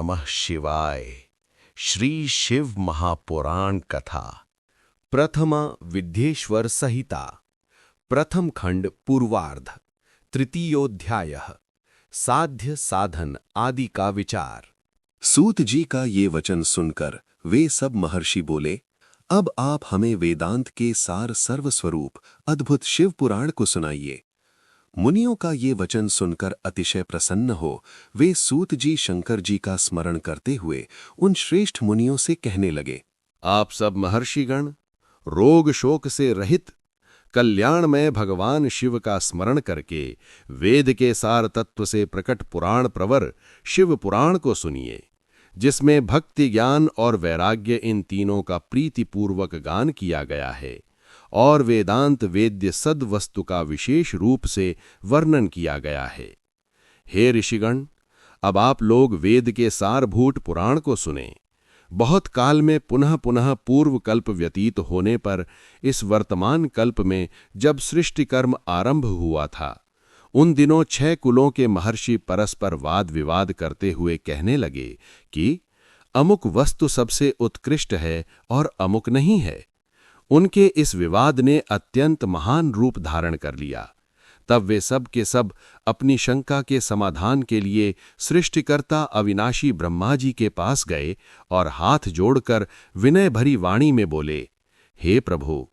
नमः शिवाय। श्री शिव महापुराण कथा। प्रथमा विद्येश्वर संहिता। प्रथम खंड पूर्वार्ध। तृतीयोध्यायः। साध्य साधन आदि का विचार। सूत जी का ये वचन सुनकर वे सब महर्षि बोले, अब आप हमें वेदांत के सार सर्वस्वरूप अद्भुत शिव पुराण को सुनाइए। मुनियों का ये वचन सुनकर अतिशय प्रसन्न हो वे सूत जी शंकर जी का स्मरण करते हुए उन श्रेष्ठ मुनियों से कहने लगे, आप सब महर्षिगण रोग शोक से रहित कल्याणमय भगवान शिव का स्मरण करके वेद के सार तत्व से प्रकट पुराण प्रवर शिव पुराण को सुनिए, जिसमें भक्ति, ज्ञान और वैराग्य इन तीनों का प्रीतिपूर्वक गान किया गया है और वेदांत वेद्य सद वस्तु का विशेष रूप से वर्णन किया गया है। हे ऋषिगण, अब आप लोग वेद के सारभूत पुराण को सुने। बहुत काल में पुनः पुनः पूर्व कल्प व्यतीत होने पर इस वर्तमान कल्प में जब सृष्टि कर्म आरंभ हुआ था, उन दिनों 6 कुलों के महर्षि परस्पर वाद विवाद करते हुए कहने लगे कि अमुक वस्तु सबसे उत्कृष्ट है और अमुक नहीं है। उनके इस विवाद ने अत्यंत महान रूप धारण कर लिया। तब वे सब के सब अपनी शंका के समाधान के लिए सृष्टिकर्ता अविनाशी ब्रह्मा जी के पास गए और हाथ जोड़कर विनय भरी वाणी में बोले, हे प्रभु,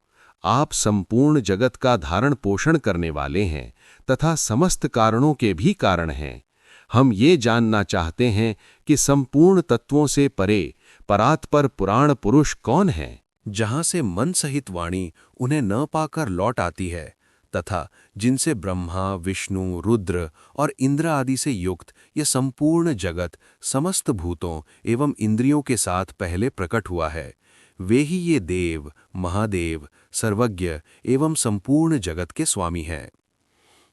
आप संपूर्ण जगत का धारण पोषण करने वाले हैं तथा समस्त कारणों के भी कारण हैं। हम ये जानना चाहते हैं कि संपूर्ण तत्वों से परे परात्पर पुराण पुरुष कौन है, जहां से मन सहित वाणी उन्हें न पाकर लौट आती है तथा जिनसे ब्रह्मा, विष्णु, रुद्र और इंद्र आदि से युक्त यह संपूर्ण जगत समस्त भूतों एवं इंद्रियों के साथ पहले प्रकट हुआ है। वे ही ये देव, महादेव, सर्वज्ञ एवं संपूर्ण जगत के स्वामी हैं।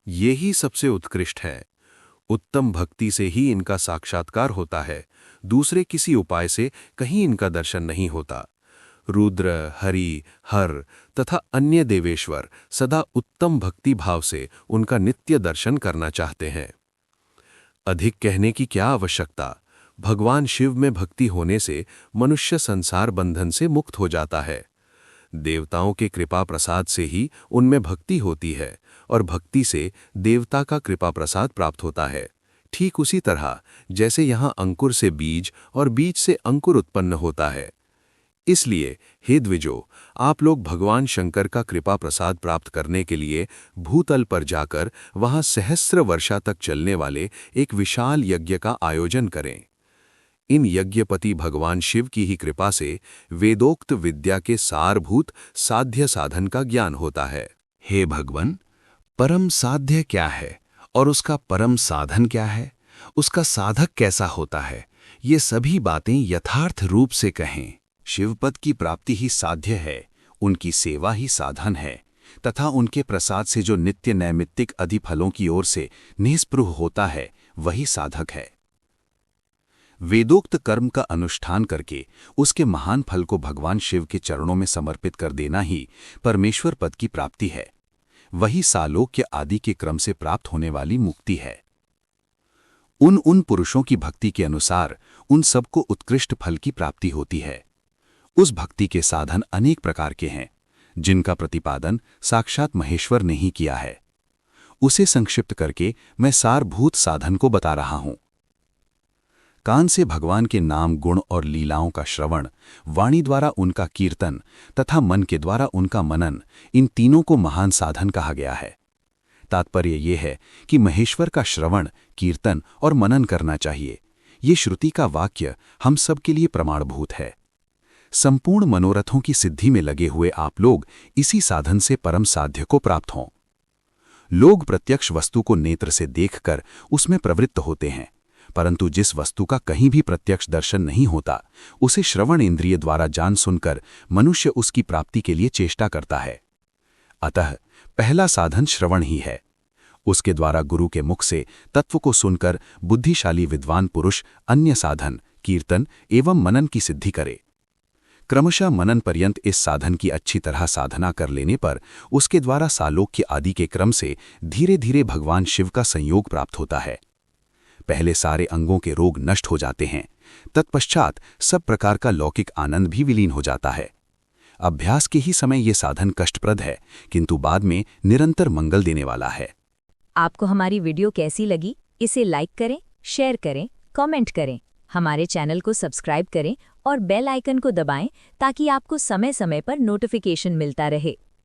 ये ही सबसे उत्कृष्ट हैं। उत्तम भक्ति से ही इनका साक्षात्कार होता है, दूसरे किसी उपाय से कहीं इनका दर्शन नहीं होता। रुद्र, हरि, हर तथा अन्य देवेश्वर सदा उत्तम भक्ति भाव से उनका नित्य दर्शन करना चाहते हैं। अधिक कहने की क्या आवश्यकता। भगवान शिव में भक्ति होने से मनुष्य संसार बंधन से मुक्त हो जाता है। देवताओं के कृपा प्रसाद से ही उनमें भक्ति होती है और भक्ति से देवता का कृपा प्रसाद प्राप्त होता है। ठीक उसी तरह जैसे यहाँ अंकुर से बीज और बीज से अंकुर उत्पन्न होता है। इसलिए हे द्विजो, आप लोग भगवान शंकर का कृपा प्रसाद प्राप्त करने के लिए भूतल पर जाकर वहां सहस्र वर्षा तक चलने वाले एक विशाल यज्ञ का आयोजन करें। इन यज्ञपति भगवान शिव की ही कृपा से वेदोक्त विद्या के सारभूत साध्य साधन का ज्ञान होता है। हे भगवान, परम साध्य क्या है और उसका परम साधन क्या है, उसका साधक कैसा होता है, ये सभी बातें यथार्थ रूप से कहें। शिवपद की प्राप्ति ही साध्य है, उनकी सेवा ही साधन है तथा उनके प्रसाद से जो नित्य नैमित्तिक अधिफलों की ओर से निस्पृह होता है वही साधक है। वेदोक्त कर्म का अनुष्ठान करके उसके महान फल को भगवान शिव के चरणों में समर्पित कर देना ही परमेश्वर पद की प्राप्ति है। वही सालोक्य आदि के क्रम से प्राप्त होने वाली मुक्ति है। उन पुरुषों की भक्ति के अनुसार उन सबको उत्कृष्ट फल की प्राप्ति होती है। उस भक्ति के साधन अनेक प्रकार के हैं, जिनका प्रतिपादन साक्षात महेश्वर ने ही किया है। उसे संक्षिप्त करके मैं सारभूत साधन को बता रहा हूं। कान से भगवान के नाम, गुण और लीलाओं का श्रवण, वाणी द्वारा उनका कीर्तन तथा मन के द्वारा उनका मनन, इन तीनों को महान साधन कहा गया है। तात्पर्य यह है कि महेश्वर का श्रवण, कीर्तन और मनन करना चाहिए। ये श्रुति का वाक्य हम सब के लिए प्रमाणभूत है। संपूर्ण मनोरथों की सिद्धि में लगे हुए आप लोग इसी साधन से परम साध्य को प्राप्त हों। लोग प्रत्यक्ष वस्तु को नेत्र से देखकर उसमें प्रवृत्त होते हैं, परंतु जिस वस्तु का कहीं भी प्रत्यक्ष दर्शन नहीं होता, उसे श्रवण इंद्रिय द्वारा जान सुनकर मनुष्य उसकी प्राप्ति के लिए चेष्टा करता है। अतः पहला साधन श्रवण ही है। उसके द्वारा गुरु के मुख से तत्व को सुनकर बुद्धिशाली विद्वान पुरुष अन्य साधन, कीर्तन एवं मनन की सिद्धि करे। क्रमशः मनन पर्यंत इस साधन की अच्छी तरह साधना कर लेने पर उसके द्वारा सालोक्य आदि के क्रम से धीरे धीरे भगवान शिव का संयोग प्राप्त होता है। पहले सारे अंगों के रोग नष्ट हो जाते हैं, तत्पश्चात सब प्रकार का लौकिक आनंद भी विलीन हो जाता है। अभ्यास के ही समय ये साधन कष्टप्रद है, किंतु बाद में निरंतर मंगल देने वाला है। आपको हमारी वीडियो कैसी लगी? इसे लाइक करें, शेयर करें, कमेंट करें। हमारे चैनल को सब्सक्राइब करें और बेल आइकन को दबाएं ताकि आपको समय समय पर नोटिफिकेशन मिलता रहे।